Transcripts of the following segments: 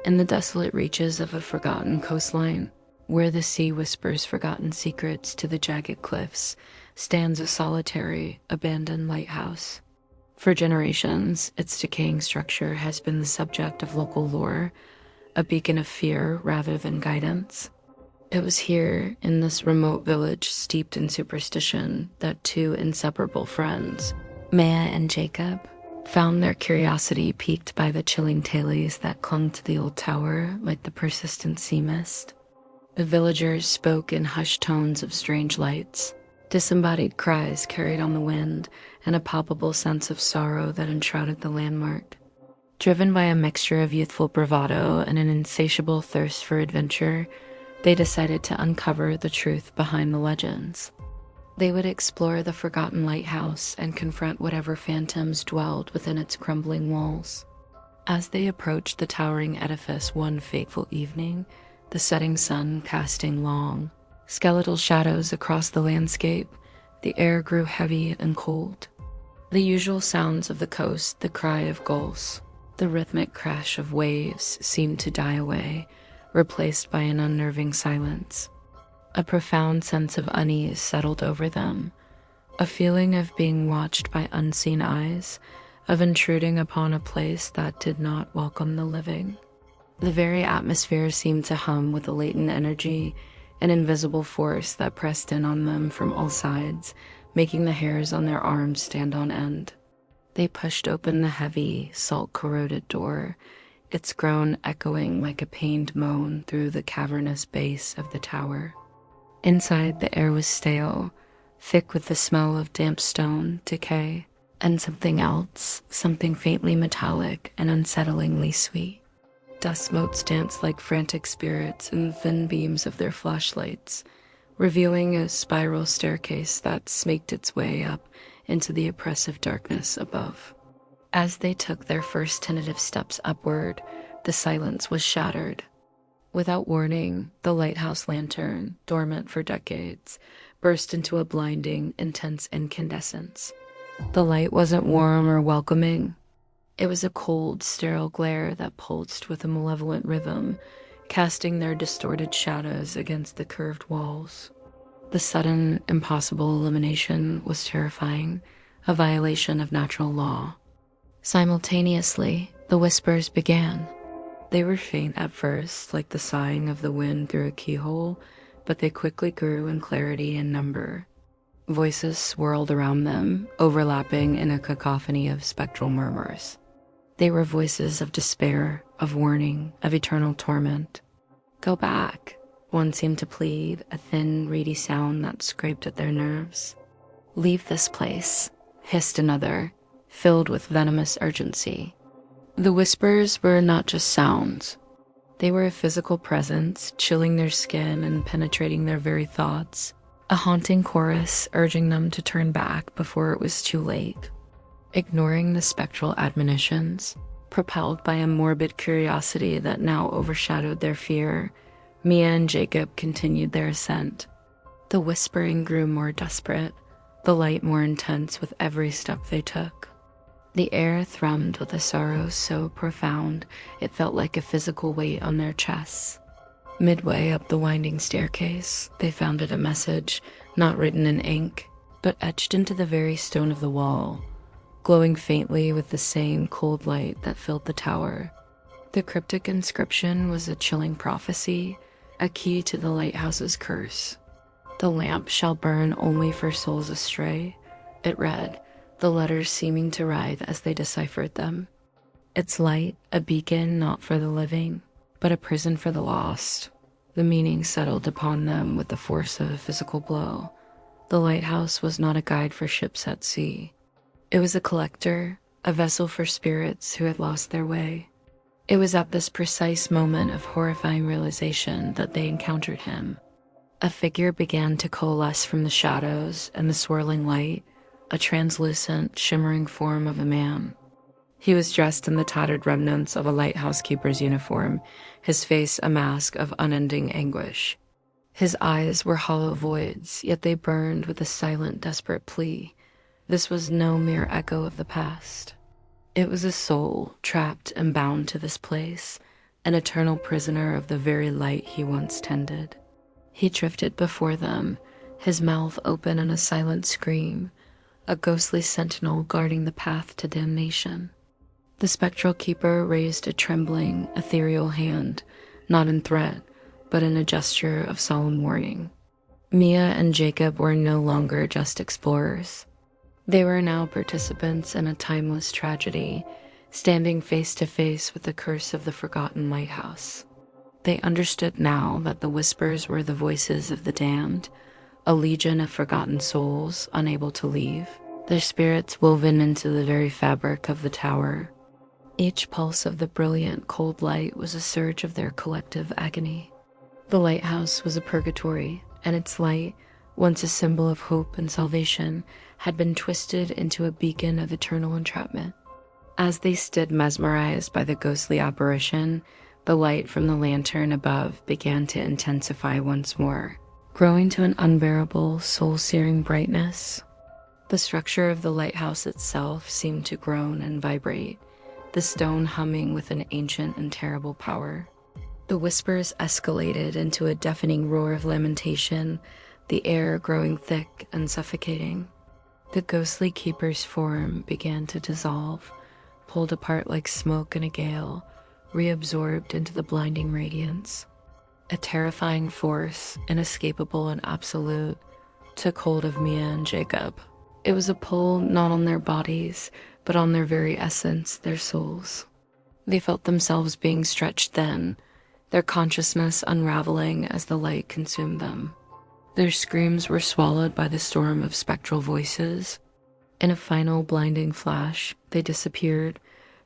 In the desolate reaches of a forgotten coastline, where the sea whispers forgotten secrets to the jagged cliffs, stands a solitary, abandoned lighthouse. For generations, its decaying structure has been the subject of local lore, a beacon of fear rather than guidance. It was here, in this remote village steeped in superstition, that two inseparable friends, Maya and Jacob, found their curiosity piqued by the chilling tales that clung to the old tower like the persistent sea mist. The villagers spoke in hushed tones of strange lights, disembodied cries carried on the wind, and a palpable sense of sorrow that enshrouded the landmark. Driven by a mixture of youthful bravado and an insatiable thirst for adventure, they decided to uncover the truth behind the legends. They would explore the Forgotten Lighthouse and confront whatever phantoms dwelled within its crumbling walls. As they approached the towering edifice one fateful evening, the setting sun casting long, skeletal shadows across the landscape, the air grew heavy and cold. The usual sounds of the coast, the cry of gulls, the rhythmic crash of waves seemed to die away, replaced by an unnerving silence. A profound sense of unease settled over them, a feeling of being watched by unseen eyes, of intruding upon a place that did not welcome the living. The very atmosphere seemed to hum with a latent energy, an invisible force that pressed in on them from all sides, making the hairs on their arms stand on end. They pushed open the heavy, salt-corroded door, its groan echoing like a pained moan through the cavernous base of the tower. Inside, the air was stale, thick with the smell of damp stone, decay, and something else, something faintly metallic and unsettlingly sweet. Dust motes danced like frantic spirits in the thin beams of their flashlights, revealing a spiral staircase that snaked its way up into the oppressive darkness above. As they took their first tentative steps upward, the silence was shattered. Without warning, the lighthouse lantern, dormant for decades, burst into a blinding, intense incandescence. The light wasn't warm or welcoming. It was a cold, sterile glare that pulsed with a malevolent rhythm, casting their distorted shadows against the curved walls. The sudden, impossible illumination was terrifying, a violation of natural law. Simultaneously, the whispers began. They were faint at first, like the sighing of the wind through a keyhole, but they quickly grew in clarity and number. Voices swirled around them, overlapping in a cacophony of spectral murmurs. They were voices of despair, of warning, of eternal torment. "Go back," one seemed to plead, a thin, reedy sound that scraped at their nerves. "Leave this place," hissed another, filled with venomous urgency. The whispers were not just sounds. They were a physical presence, chilling their skin and penetrating their very thoughts. A haunting chorus urging them to turn back before it was too late. Ignoring the spectral admonitions, propelled by a morbid curiosity that now overshadowed their fear, Mia and Jacob continued their ascent. The whispering grew more desperate, the light more intense with every step they took. The air thrummed with a sorrow so profound it felt like a physical weight on their chests. Midway up the winding staircase, they found it a message, not written in ink, but etched into the very stone of the wall, glowing faintly with the same cold light that filled the tower. The cryptic inscription was a chilling prophecy, a key to the lighthouse's curse. "The lamp shall burn only for souls astray," it read, the letters seeming to writhe as they deciphered them. Its light, a beacon not for the living, but a prison for the lost. The meaning settled upon them with the force of a physical blow. The lighthouse was not a guide for ships at sea. It was a collector, a vessel for spirits who had lost their way. It was at this precise moment of horrifying realization that they encountered him. A figure began to coalesce from the shadows and the swirling light, a translucent, shimmering form of a man. He was dressed in the tattered remnants of a lighthouse keeper's uniform, his face a mask of unending anguish. His eyes were hollow voids, yet they burned with a silent, desperate plea. This was no mere echo of the past. It was a soul trapped and bound to this place, an eternal prisoner of the very light he once tended. He drifted before them, his mouth open in a silent scream, a ghostly sentinel guarding the path to damnation. The spectral keeper raised a trembling, ethereal hand, not in threat, but in a gesture of solemn warning. Mia and Jacob were no longer just explorers. They were now participants in a timeless tragedy, standing face to face with the curse of the Forgotten Lighthouse. They understood now that the whispers were the voices of the damned, a legion of forgotten souls unable to leave, their spirits woven into the very fabric of the tower. Each pulse of the brilliant, cold light was a surge of their collective agony. The lighthouse was a purgatory, and its light, once a symbol of hope and salvation, had been twisted into a beacon of eternal entrapment. As they stood mesmerized by the ghostly apparition, the light from the lantern above began to intensify once more, growing to an unbearable, soul-searing brightness. The structure of the lighthouse itself seemed to groan and vibrate, the stone humming with an ancient and terrible power. The whispers escalated into a deafening roar of lamentation, the air growing thick and suffocating. The ghostly keeper's form began to dissolve, pulled apart like smoke in a gale, reabsorbed into the blinding radiance. A terrifying force, inescapable and absolute, took hold of Mia and Jacob. It was a pull not on their bodies, but on their very essence, their souls. They felt themselves being stretched thin, their consciousness unraveling as the light consumed them. Their screams were swallowed by the storm of spectral voices. In a final blinding flash, they disappeared,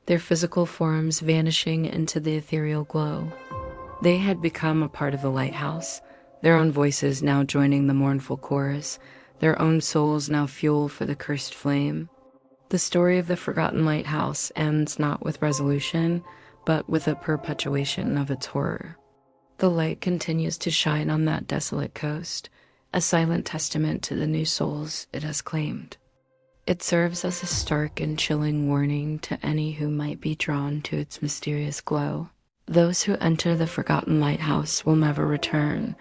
their physical forms vanishing into the ethereal glow. They had become a part of the lighthouse, their own voices now joining the mournful chorus, their own souls now fuel for the cursed flame. The story of the Forgotten Lighthouse ends not with resolution, but with a perpetuation of its horror. The light continues to shine on that desolate coast, a silent testament to the new souls it has claimed. It serves as a stark and chilling warning to any who might be drawn to its mysterious glow. Those who enter the Forgotten Lighthouse will never return,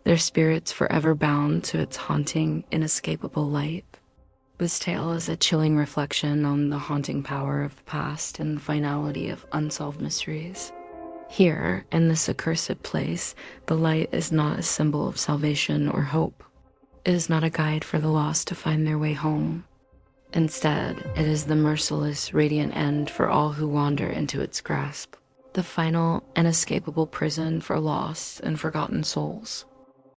their spirits forever bound to its haunting, inescapable light. This tale is a chilling reflection on the haunting power of the past and the finality of unsolved mysteries. Here, in this accursed place, the light is not a symbol of salvation or hope. It is not a guide for the lost to find their way home. Instead, it is the merciless, radiant end for all who wander into its grasp, the final, inescapable prison for lost and forgotten souls.